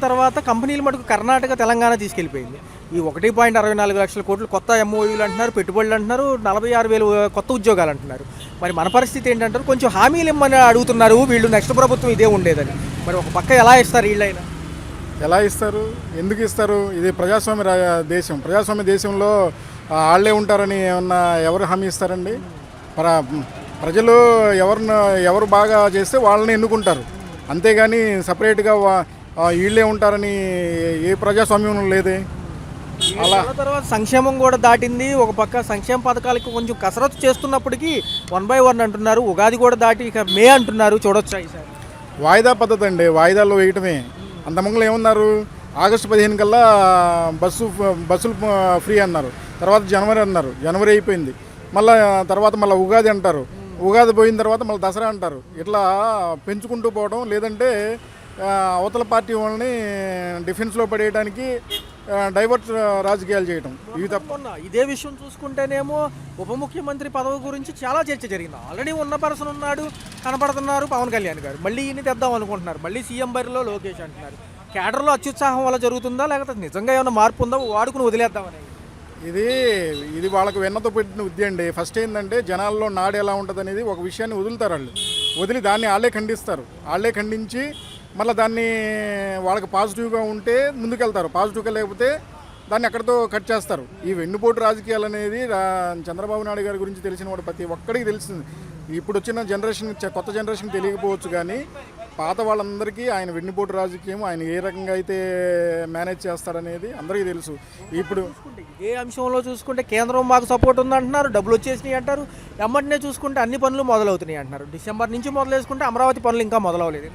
తర్వాత కంపెనీలు మటుకు కర్ణాటక తెలంగాణ తీసుకెళ్ళిపోయింది. ఈ 1.64 లక్షల కోట్లు కొత్త ఎంఓయూలు అంటున్నారు, పెట్టుబడులు అంటున్నారు, 46,000 కొత్త ఉద్యోగాలు అంటున్నారు. మరి మన పరిస్థితి ఏంటంటారు? కొంచెం హామీలు ఇమ్మని అడుగుతున్నారు వీళ్ళు, నెక్స్ట్ ప్రభుత్వం ఇదే ఉండేదని. మరి ఒక పక్క ఎలా ఇస్తారు వీళ్ళైనా? ఎలా ఇస్తారు? ఎందుకు ఇస్తారు? ఇది ప్రజాస్వామ్య దేశం. ప్రజాస్వామ్య దేశంలో వాళ్ళే ఉంటారని ఏమన్నా ఎవరు హామీ ఇస్తారండి? ప్రజలు ఎవరు బాగా చేస్తే వాళ్ళని ఎన్నుకుంటారు, అంతేగాని సపరేట్గా వీళ్ళే ఉంటారని ఏ ప్రజాస్వామ్యం లేదే. అలా తర్వాత సంక్షేమం కూడా దాటింది. ఒక పక్క సంక్షేమ పథకాలకు కొంచెం కసరత్తు చేస్తున్నప్పటికీ 1 by 1 అంటున్నారు. ఉగాది కూడా దాటి ఇక మే అంటున్నారు. చూడొచ్చా ఈసారి? వాయిదా పద్ధతి అండి, వాయిదాల్లో వేయటమే. అంతమంది ఏమన్నారు? ఆగస్టు 15 కల్లా బస్సులు ఫ్రీ అన్నారు, తర్వాత జనవరి అన్నారు, జనవరి అయిపోయింది. తర్వాత ఉగాది అంటారు, ఉగాది పోయిన తర్వాత మళ్ళీ దసరా అంటారు. ఇట్లా పెంచుకుంటూ పోవడం, లేదంటే అవతల పార్టీ వాళ్ళని డిఫెన్స్లో పడేయడానికి డైవర్ట్ రాజకీయాలు చేయడం, ఇవి తప్ప. ఇదే విషయం చూసుకుంటేనేమో ఉప ముఖ్యమంత్రి పదవి గురించి చాలా చర్చ జరిగింది. ఆల్రెడీ ఉన్న పర్సన్ ఉన్నాడు, కనపడుతున్నారు పవన్ కళ్యాణ్ గారు. మళ్ళీ ఈయన తెద్దాం అనుకుంటున్నారు. మళ్ళీ సీఎం బరిలో లోకేష్ అంటున్నారు. కేడర్లో అత్యుత్సాహం వల్ల జరుగుతుందా, లేకపోతే నిజంగా ఏమైనా మార్పు ఉందా, వాడుకుని వదిలేద్దామని? ఇది వాళ్ళకు వెన్నతో పెట్టిన విద్య అండి. ఫస్ట్ ఏంటంటే జనాల్లో నాడు ఎలా ఉంటుంది అనేది ఒక విషయాన్ని వదులుతారు. వదిలి దాన్ని వాళ్ళే ఖండిస్తారు. వాళ్ళే ఖండించి మళ్ళీ దాన్ని వాళ్ళకి పాజిటివ్గా ఉంటే ముందుకెళ్తారు, పాజిటివ్గా లేకపోతే దాన్ని అక్కడితో కట్ చేస్తారు. ఈ వెన్నుపోటు రాజకీయాలు అనేది చంద్రబాబు నాయుడు గారి గురించి తెలిసిన వాడు ప్రతి ఒక్కడికి తెలిసింది. ఇప్పుడు వచ్చిన జనరేషన్, కొత్త జనరేషన్ తెలియకపోవచ్చు, కానీ పాత వాళ్ళందరికీ ఆయన వెన్నుపోటు రాజకీయం, ఆయన ఏ రకంగా అయితే మేనేజ్ చేస్తారనేది అందరికీ తెలుసు. ఇప్పుడు ఏ అంశంలో చూసుకుంటే కేంద్రం మాకు సపోర్ట్ ఉందంటున్నారు, డబ్బులు వచ్చేసినాయి అంటారు. ఎమ్మటినే చూసుకుంటే అన్ని పనులు మొదలవుతున్నాయి అంటున్నారు. డిసెంబర్ నుంచి మొదలేసుకుంటే అమరావతి పనులు ఇంకా మొదలవలేదు.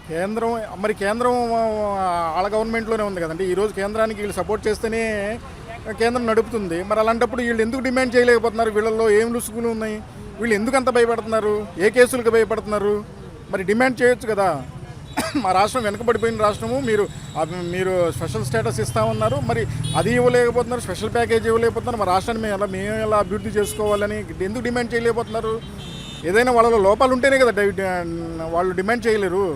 కేంద్రం వాళ్ళ గవర్నమెంట్లోనే ఉంది కదండి. ఈరోజు కేంద్రానికి వీళ్ళు సపోర్ట్ చేస్తేనే కేంద్రం నడుపుతుంది. మరి అలాంటప్పుడు వీళ్ళు ఎందుకు డిమాండ్ చేయలేకపోతున్నారు? వీళ్ళల్లో ఏం లుసుగులు ఉన్నాయి? వీళ్ళు ఎందుకు అంత భయపడుతున్నారు? ఏ కేసులకు భయపడుతున్నారు? మరి డిమాండ్ చేయొచ్చు కదా. మా రాష్ట్రం వెనుకబడిపోయిన రాష్ట్రము, మీరు స్పెషల్ స్టేటస్ ఇస్తామన్నారు, మరి అది ఇవ్వలేకపోతున్నారు, స్పెషల్ ప్యాకేజ్ ఇవ్వలేకపోతున్నారు. మా రాష్ట్రాన్ని మేము ఎలా అభివృద్ధి చేసుకోవాలని ఎందుకు డిమాండ్ చేయలేకపోతున్నారు? ఏదైనా వాళ్ళలో లోపాలు ఉంటేనే కదా వాళ్ళు డిమాండ్ చేయలేరు.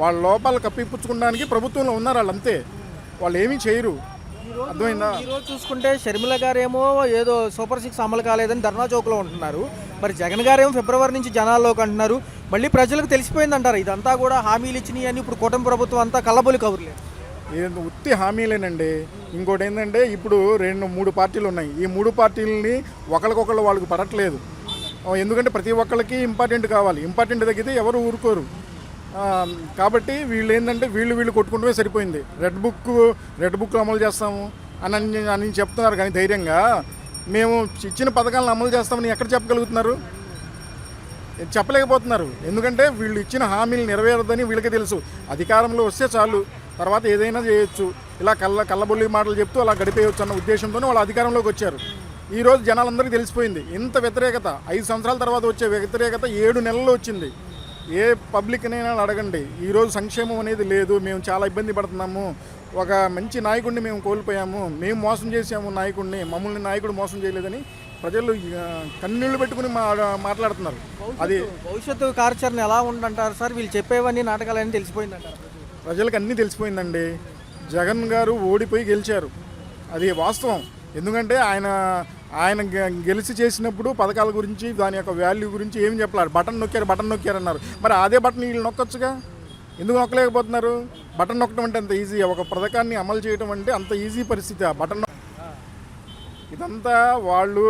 వాళ్ళ లోపాలు కప్పిపుచ్చుకోవడానికి ప్రభుత్వంలో ఉన్నారు వాళ్ళు, అంతే. వాళ్ళు ఏమీ చేయరు. అర్థమైందా? ఈరోజు చూసుకుంటే షర్మిల గారేమో ఏదో సూపర్ 6 అమలు కాలేదని ధర్నా చౌక్లో ఉంటున్నారు. మరి జగన్ గారేమో ఫిబ్రవరి నుంచి జనాల్లోకి అంటున్నారు. మళ్ళీ ప్రజలకు తెలిసిపోయిందంటారు ఇదంతా కూడా హామీలు ఇచ్చినాయి అని. ఇప్పుడు కూటమి ప్రభుత్వం అంతా కళ్ళబొలి కబుర్లే, ఉత్తి హామీలేనండి. ఇంకోటి ఏంటంటే ఇప్పుడు 2-3 పార్టీలు ఉన్నాయి. ఈ 3 పార్టీలని ఒకరికొకళ్ళు వాళ్ళకి పడట్లేదు. ఎందుకంటే ప్రతి ఒక్కరికి ఇంపార్టెంట్ కావాలి. ఇంపార్టెంట్ తగ్గితే ఎవరు ఊరుకోరు. కాబట్టి వీళ్ళు ఏంటంటే వీళ్ళు కొట్టుకుంటూనే సరిపోయింది. రెడ్ బుక్ అమలు చేస్తాము అని చెప్తున్నారు, కానీ ధైర్యంగా మేము ఇచ్చిన పథకాలను అమలు చేస్తామని ఎక్కడ చెప్పగలుగుతున్నారు? చెప్పలేకపోతున్నారు. ఎందుకంటే వీళ్ళు ఇచ్చిన హామీలు నెరవేరదని వీళ్ళకి తెలుసు. అధికారంలో వస్తే చాలు, తర్వాత ఏదైనా చేయొచ్చు, ఇలా కళ్ళబొల్లి మాటలు చెప్తూ అలా గడిపేయచ్చు అన్న ఉద్దేశంతోనే వాళ్ళు అధికారంలోకి వచ్చారు. ఈరోజు జనాలందరికీ తెలిసిపోయింది ఇంత వ్యతిరేకత. 5 సంవత్సరాల తర్వాత వచ్చే వ్యతిరేకత 7 నెలల్లో వచ్చింది. ఏ పబ్లిక్నైనా అడగండి, ఈరోజు సంక్షేమం అనేది లేదు, మేము చాలా ఇబ్బంది పడుతున్నాము, ఒక మంచి నాయకుడిని మేము కోల్పోయాము, మేము మోసం చేసాము నాయకుడిని, మమ్మల్ని నాయకుడు మోసం చేయలేదని ప్రజలు కన్నీళ్లు పెట్టుకుని మాట్లాడుతున్నారు. అది భవిష్యత్తు కార్యాచరణ ఎలా ఉందంటారు సార్? వీళ్ళు చెప్పేవన్నీ నాటకాలన్నీ తెలిసిపోయిందంటారు. ప్రజలకు అన్నీ తెలిసిపోయిందండి. జగన్ గారు ఓడిపోయి గెలిచారు, అది వాస్తవం. ఎందుకంటే ఆయన గెలిచి చేసినప్పుడు పథకాల గురించి, దాని యొక్క వాల్యూ గురించి ఏం చెప్పాలి? బటన్ నొక్కారు అన్నారు. మరి అదే బటన్ వీళ్ళు నొక్కొచ్చుగా, ఎందుకు నొక్కలేకపోతున్నారు? బటన్ నొక్కడం అంటే అంత ఈజీ, ఒక పథకాన్ని అమలు చేయడం అంటే అంత ఈజీ పరిస్థితి. ఆ బటన్ ఇదంతా వాళ్ళు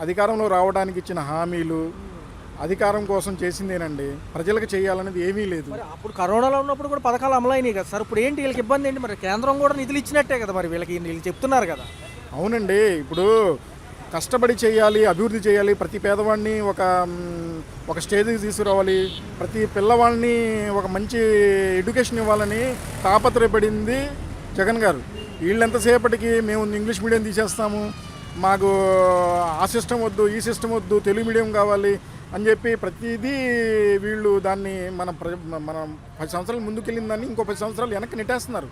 అధికారంలో రావడానికి ఇచ్చిన హామీలు, అధికారం కోసం చేసిందేనండి. ప్రజలకు చేయాలనేది ఏమీ లేదు. అప్పుడు కరోనాలో ఉన్నప్పుడు కూడా పథకాలు అమలైనాయి కదా సార్. ఇప్పుడు ఏంటి వీళ్ళకి ఇబ్బంది ఏంటి? మరి కేంద్రం కూడా నిధులు ఇచ్చినట్టే కదా, మరి వీళ్ళు చెప్తున్నారు కదా. అవునండి, ఇప్పుడు కష్టపడి చేయాలి, అభివృద్ధి చేయాలి, ప్రతి పేదవాడిని ఒక స్టేజ్కి తీసుకురావాలి, ప్రతి పిల్లవాడిని ఒక మంచి ఎడ్యుకేషన్ ఇవ్వాలని తాపత్రయపడింది జగన్ గారు. వీళ్ళెంతసేపటికి మేము ఇంగ్లీష్ మీడియం తీసేస్తాము, మాకు ఆ సిస్టమ్ వద్దు, ఈ సిస్టమ్ వద్దు, తెలుగు మీడియం కావాలి అని చెప్పి ప్రతిదీ వీళ్ళు దాన్ని మనం 10 సంవత్సరాలు ముందుకెళ్ళిన దాన్ని ఇంకో 10 సంవత్సరాలు వెనక్కి నెట్టేస్తున్నారు.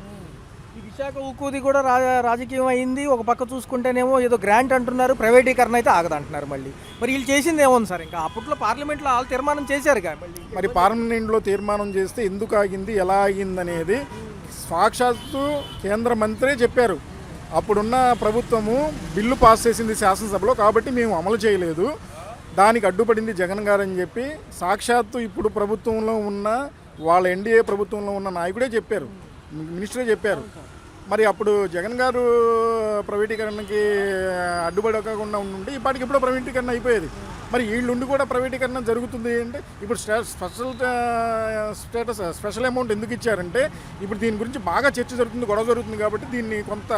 ఈ విశాఖ ఉక్కుది కూడా రాజకీయం అయింది. ఒక పక్క చూసుకుంటేనేమో ఏదో గ్రాంట్ అంటున్నారు, ప్రైవేటీకరణ అయితే ఆగదంటున్నారు. మళ్ళీ మరి వీళ్ళు చేసింది ఏమోంది సార్? ఇంకా అప్పట్లో పార్లమెంట్లో వాళ్ళు తీర్మానం చేశారు కదా. మరి పార్లమెంట్లో తీర్మానం చేస్తే ఎందుకు ఆగింది, ఎలా ఆగింది అనేది సాక్షాత్తు కేంద్ర మంత్రే చెప్పారు, అప్పుడున్న ప్రభుత్వము బిల్లు పాస్ చేసింది శాసనసభలో కాబట్టి మేము అమలు చేయలేదు, దానికి అడ్డుపడింది జగన్ గారు అని చెప్పి సాక్షాత్తు ఇప్పుడు ప్రభుత్వంలో ఉన్న వాళ్ళ ఎన్డీఏ ప్రభుత్వంలో ఉన్న నాయకుడే చెప్పారు, మినిస్టరే చెప్పారు. మరి అప్పుడు జగన్ గారు ప్రైవేటీకరణకి అడ్డుపడకుండా ఉండి ఇప్పటికిప్పుడు ప్రైవేటీకరణ అయిపోయేది. మరి వీళ్ళుండి కూడా ప్రైవేటీకరణ జరుగుతుంది అంటే ఇప్పుడు స్పెషల్ అమౌంట్ ఎందుకు ఇచ్చారంటే ఇప్పుడు దీని గురించి బాగా చర్చ జరుగుతుంది, గొడవ జరుగుతుంది కాబట్టి దీన్ని కొంత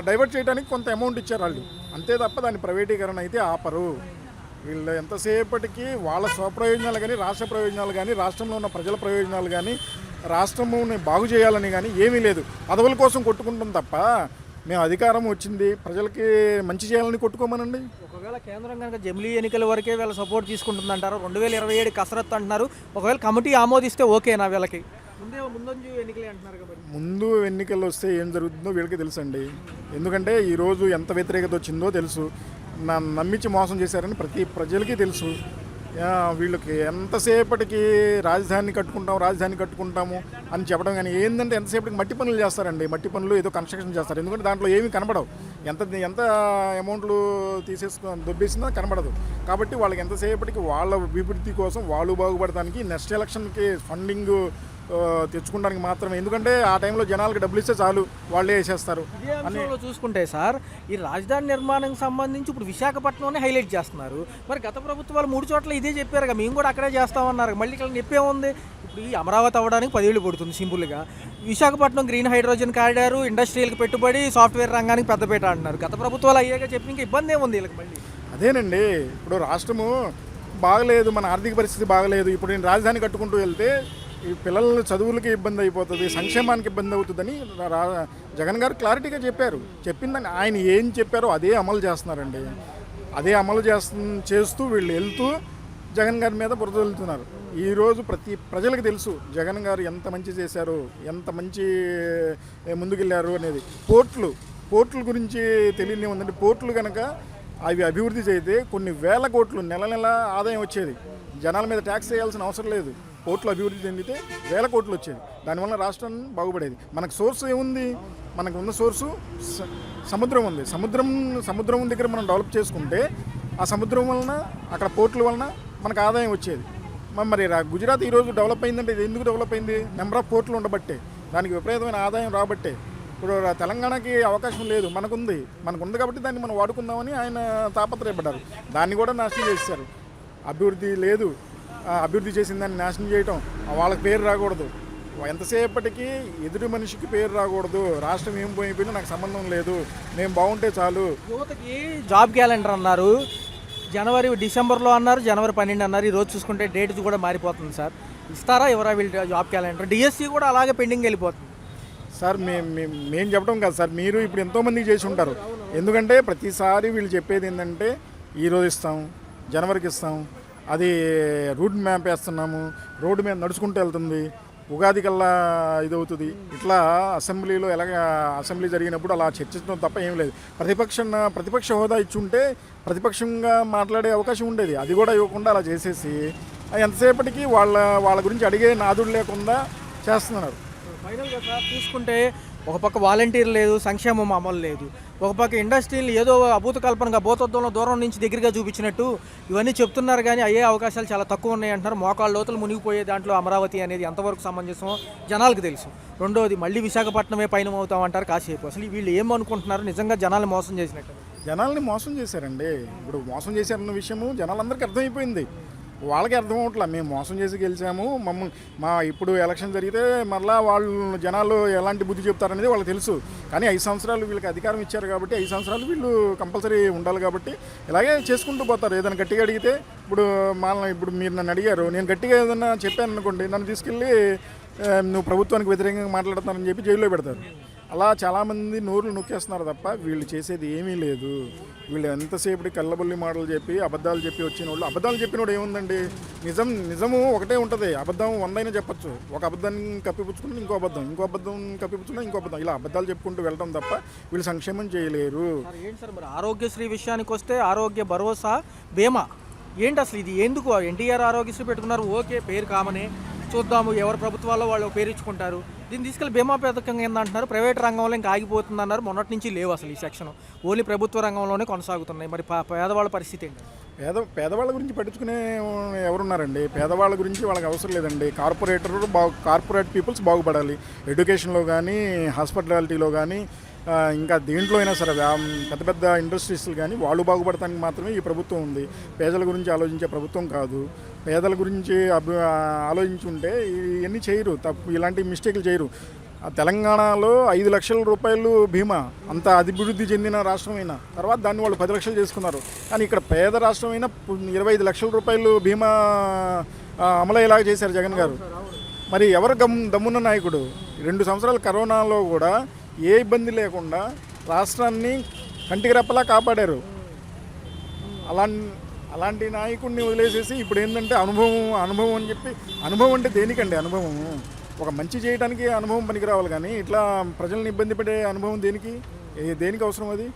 డైవర్ట్ చేయడానికి కొంత అమౌంట్ ఇచ్చారు వాళ్ళు, అంతే తప్ప దాని ప్రైవేటీకరణ అయితే ఆపరు. వీళ్ళు ఎంతసేపటికి వాళ్ళ స్వప్రయోజనాలు కానీ రాష్ట్ర ప్రయోజనాలు కానీ రాష్ట్రంలో ఉన్న ప్రజల ప్రయోజనాలు కానీ రాష్ట్రముని బాగు చేయాలని కానీ ఏమీ లేదు, పదవుల కోసం కొట్టుకుంటాం తప్ప మేము అధికారం వచ్చింది ప్రజలకి మంచి చేయాలని కొట్టుకోమనండి. ఒకవేళ కేంద్రం కనుక జమిలీ ఎన్నికల వరకే వీళ్ళ సపోర్ట్ తీసుకుంటుందంటారు, 2027 కసరత్తు అంటున్నారు, ఒకవేళ కమిటీ ఆమోదిస్తే ఓకేనా వీళ్ళకి? ముందంజు ఎన్నికలే అంటున్నారు కాబట్టి ముందు ఎన్నికలు వస్తే ఏం జరుగుతుందో వీళ్ళకి తెలుసండి, ఎందుకంటే ఈరోజు ఎంత వ్యతిరేకత వచ్చిందో తెలుసు, నమ్మించి మోసం చేశారని ప్రతి ప్రజలకి తెలుసు. వీళ్ళకి ఎంతసేపటికి రాజధాని కట్టుకుంటాము అని చెప్పడం కానీ ఏంటంటే ఎంతసేపటికి మట్టి పనులు చేస్తారండి, మట్టి పనులు ఏదో కన్స్ట్రక్షన్ చేస్తారు, ఎందుకంటే దాంట్లో ఏమీ కనబడవు, ఎంత అమౌంట్లు దొబ్బేసినా కనబడదు. కాబట్టి వాళ్ళకి ఎంతసేపటికి వాళ్ళ అభివృద్ధి కోసం వాళ్ళు బాగుపడటానికి నెక్స్ట్ ఎలక్షన్కి ఫండింగ్ తెచ్చుకోవడానికి మాత్రమే, ఎందుకంటే ఆ టైంలో జనాలకు డబ్బులు ఇస్తే చాలు వాళ్ళే వేసేస్తారు అని చూసుకుంటే సార్ ఈ రాజధాని నిర్మాణానికి సంబంధించి ఇప్పుడు విశాఖపట్నంనే హైలైట్ చేస్తున్నారు. మరి గత ప్రభుత్వాలు 3 చోట్ల ఇదే చెప్పారు కదా, మేము కూడా అక్కడే చేస్తామన్నారు, మళ్ళీ ఇక్కడ నొప్పే ఉంది. ఇప్పుడు ఈ అమరావతి అవ్వడానికి 10 ఏళ్ళు పడుతుంది సింపుల్గా, విశాఖపట్నం గ్రీన్ హైడ్రోజన్ కారిడార్, ఇండస్ట్రియల్కి పెట్టుబడి, సాఫ్ట్వేర్ రంగానికి పెద్దపేట అంటున్నారు. గత ప్రభుత్వాలు అయ్యాక చెప్పి ఇంకా ఇబ్బంది ఏముంది వీళ్ళకి మళ్ళీ? అదేనండి, ఇప్పుడు రాష్ట్రము బాగలేదు, మన ఆర్థిక పరిస్థితి బాగలేదు, ఇప్పుడు నేను రాజధాని కట్టుకుంటూ వెళ్తే ఈ పిల్లల చదువులకి ఇబ్బంది అయిపోతుంది, సంక్షేమానికి ఇబ్బంది అవుతుందని జగన్ గారు క్లారిటీగా చెప్పారు. చెప్పిందని ఆయన ఏం చెప్పారో అదే అమలు చేస్తున్నారండి, అదే అమలు చేస్తూ వీళ్ళు వెళ్తూ జగన్ గారి మీద బురద వెళ్తున్నారు. ఈరోజు ప్రతి ప్రజలకు తెలుసు జగన్ గారు ఎంత మంచి చేశారు, ఎంత మంచి ముందుకెళ్ళారు అనేది. పోర్టుల గురించి తెలియని ఉందండి, పోర్టులు కనుక అవి అభివృద్ధి చేస్తే కొన్ని వేల కోట్లు నెల ఆదాయం వచ్చేది, జనాల మీద ట్యాక్స్ వేయాల్సిన అవసరం లేదు. పోర్టులు అభివృద్ధి చెందితే వేల కోట్లు వచ్చేది, దానివల్ల రాష్ట్రం బాగుపడేది. మనకు సోర్స్ ఏముంది, మనకు ఉన్న సోర్సు సముద్రం ఉంది, సముద్రం దగ్గర మనం డెవలప్ చేసుకుంటే ఆ సముద్రం వలన అక్కడ పోర్టుల వలన మనకు ఆదాయం వచ్చేది. మరి గుజరాత్ ఈరోజు డెవలప్ అయిందంటే ఇది ఎందుకు డెవలప్ అయింది? నెంబర్ ఆఫ్ పోర్టులు ఉండబట్టే, దానికి విపరీతమైన ఆదాయం రాబట్టే. ఇప్పుడు తెలంగాణకి అవకాశం లేదు, మనకుంది కాబట్టి దాన్ని మనం వాడుకుందామని ఆయన తాపత్రయపడ్డారు, దాన్ని కూడా నాశనం చేశారు. అభివృద్ధి లేదు, అభివృద్ధి చేసిన దాన్ని నాశనం చేయటం, వాళ్ళకి పేరు రాకూడదు, ఎంతసేపటికి ఎదుటి మనిషికి పేరు రాకూడదు, రాష్ట్రం ఏం పోయిపోయినా నాకు సంబంధం లేదు, మేము బాగుంటే చాలు. యువతకి జాబ్ క్యాలెండర్ అన్నారు, డిసెంబర్లో అన్నారు, జనవరి 12 అన్నారు, ఈరోజు చూసుకుంటే డేట్ కూడా మారిపోతుంది సార్. ఇస్తారా ఎవరా వీళ్ళు జాబ్ క్యాలెండర్? డిఎస్సి కూడా అలాగే పెండింగ్ వెళ్ళిపోతుంది సార్. మేము చెప్పడం కాదు సార్, మీరు ఇప్పుడు ఎంతోమందికి చేసి ఉంటారు, ఎందుకంటే ప్రతిసారి వీళ్ళు చెప్పేది ఏంటంటే ఈరోజు ఇస్తాం, జనవరికి ఇస్తాం, అది రూట్ మ్యాప్ వేస్తున్నాము, రోడ్డు మీద నడుచుకుంటూ వెళ్తుంది, ఉగాది కల్లా ఇది అవుతుంది. ఇట్లా అసెంబ్లీలో అసెంబ్లీ జరిగినప్పుడు అలా చర్చించడం తప్ప ఏం లేదు. ప్రతిపక్ష హోదా ఇచ్చుంటే ప్రతిపక్షంగా మాట్లాడే అవకాశం ఉండేది, అది కూడా ఇవ్వకుండా అలా చేసేసి ఎంతసేపటికి వాళ్ళ గురించి అడిగే నాదుడు లేకుండా చేస్తున్నారు. ఫైనల్గా సార్ చూసుకుంటే ఒక పక్క వాలంటీర్ లేదు, సంక్షేమం అమలు లేదు, ఒక పక్క ఇండస్ట్రీలు ఏదో అభూత కల్పనగా భూతత్వంలో దూరం నుంచి దగ్గరగా చూపించినట్టు ఇవన్నీ చెప్తున్నారు, కానీ అయ్యే అవకాశాలు చాలా తక్కువ ఉన్నాయి అంటున్నారు. మోకాళ్ళ లోతులు మునిగిపోయే దాంట్లో అమరావతి అనేది ఎంతవరకు సమంజసమో జనాలకు తెలుసు. రెండోది మళ్ళీ విశాఖపట్నమే పైన అవుతామంటారు కాసేపు. అసలు వీళ్ళు ఏమనుకుంటున్నారు, నిజంగా జనాల్ని మోసం చేసినట్టు? జనాల్ని మోసం చేశారండి, ఇప్పుడు మోసం చేశారన్న విషయము జనాలందరికీ అర్థమైపోయింది, వాళ్ళకి అర్థం అవట్లా. మేము మోసం చేసి గెలిచాము, ఇప్పుడు ఎలక్షన్ జరిగితే మళ్ళీ జనాలు ఎలాంటి బుద్ధి చెప్తారనేది వాళ్ళకి తెలుసు. కానీ 5 సంవత్సరాలు వీళ్ళకి అధికారం ఇచ్చారు కాబట్టి 5 సంవత్సరాలు వీళ్ళు కంపల్సరీ ఉండాలి కాబట్టి ఇలాగే చేసుకుంటూ పోతారు. ఏదైనా గట్టిగా అడిగితే ఇప్పుడు మీరు నన్ను అడిగారు, నేను గట్టిగా ఏదైనా చెప్పాను అనుకోండి, నన్ను తీసుకెళ్ళి నువ్వు ప్రభుత్వానికి వ్యతిరేకంగా మాట్లాడుతున్నారని చెప్పి జైల్లో పెడతారు. అలా చాలామంది నోరులు నొక్కేస్తున్నారు తప్ప వీళ్ళు చేసేది ఏమీ లేదు. వీళ్ళు ఎంతసేపటి కళ్ళబొల్లి మాటలు చెప్పి అబద్ధాలు చెప్పి వచ్చిన వాళ్ళు, అబద్ధాలు చెప్పినోడు ఏముందండి, నిజము ఒకటే ఉంటుంది, అబద్ధం 100 అయినా చెప్పచ్చు. ఒక అబద్ధాన్ని కప్పిపుచ్చుకుంటే ఇంకో అబద్ధం కప్పిపుచ్చుకుంటే ఇంకో అబద్ధం, ఇలా అబద్ధాలు చెప్పుకుంటూ వెళ్ళడం తప్ప వీళ్ళు సంక్షేమం చేయలేరు. ఏంటి సార్ మరి ఆరోగ్యశ్రీ విషయానికి వస్తే ఆరోగ్య భరోసా బీమా ఏంటి అసలు ఇది ఎందుకు? ఎన్టీఆర్ ఆరోగ్యశ్రీ పెట్టుకున్నారు, ఓకే పేరు కామనే, చూద్దాము ఎవరు ప్రభుత్వాల్లో వాళ్ళు పేరించుకుంటారు. దీన్ని తీసుకెళ్ళి బీమా పథకం కింద అంటున్నారు. ప్రైవేట్ రంగంలో ఇంకా ఆగిపోతుంది అన్నారు. మొన్నటి నుంచి లేవు అసలు ఈ సెక్షన్, ఓన్లీ ప్రభుత్వ రంగంలోనే కొనసాగుతున్నాయి. మరి పేదవాళ్ళ పరిస్థితి ఏంటి? పేదవాళ్ళ గురించి పట్టించుకునే ఎవరున్నారండి? పేదవాళ్ళ గురించి వాళ్ళకి అవసరం లేదండి. కార్పొరేట్ పీపుల్స్ బాగుపడాలి. ఎడ్యుకేషన్లో కానీ, హాస్పిటాలిటీలో కానీ, ఇంకా దేంట్లో అయినా సరే పెద్ద పెద్ద ఇండస్ట్రీస్లు కానీ వాళ్ళు బాగుపడటానికి మాత్రమే ఈ ప్రభుత్వం ఉంది. పేదల గురించి ఆలోచించే ప్రభుత్వం కాదు. పేదల గురించి ఆలోచించుంటే ఇవన్నీ చేయరు, తప్పు ఇలాంటి మిస్టేక్లు చేయరు. తెలంగాణలో 5 లక్షల రూపాయలు బీమా, అంత అభివృద్ధి చెందిన రాష్ట్రమైనా తర్వాత దాన్ని వాళ్ళు 10 లక్షలు చేసుకున్నారు. కానీ ఇక్కడ పేద రాష్ట్రమైనా 25 లక్షల రూపాయలు బీమా అమలయ్యేలాగా చేశారు జగన్ గారు. మరి ఎవరు దమ్మున్న నాయకుడు? 2 సంవత్సరాల కరోనాలో కూడా ఏ ఇబ్బంది లేకుండా రాష్ట్రాన్ని కంటికి రెప్పలా కాపాడారు. అలాంటి నాయకుడిని వదిలేసేసి ఇప్పుడు ఏంటంటే అనుభవం అని చెప్పి, అనుభవం అంటే దేనికండి? అనుభవం ఒక మంచి చేయడానికి అనుభవం పనికి రావాలి, కానీ ఇట్లా ప్రజల్ని ఇబ్బంది పెట్టే అనుభవం దేనికి అవసరం అది?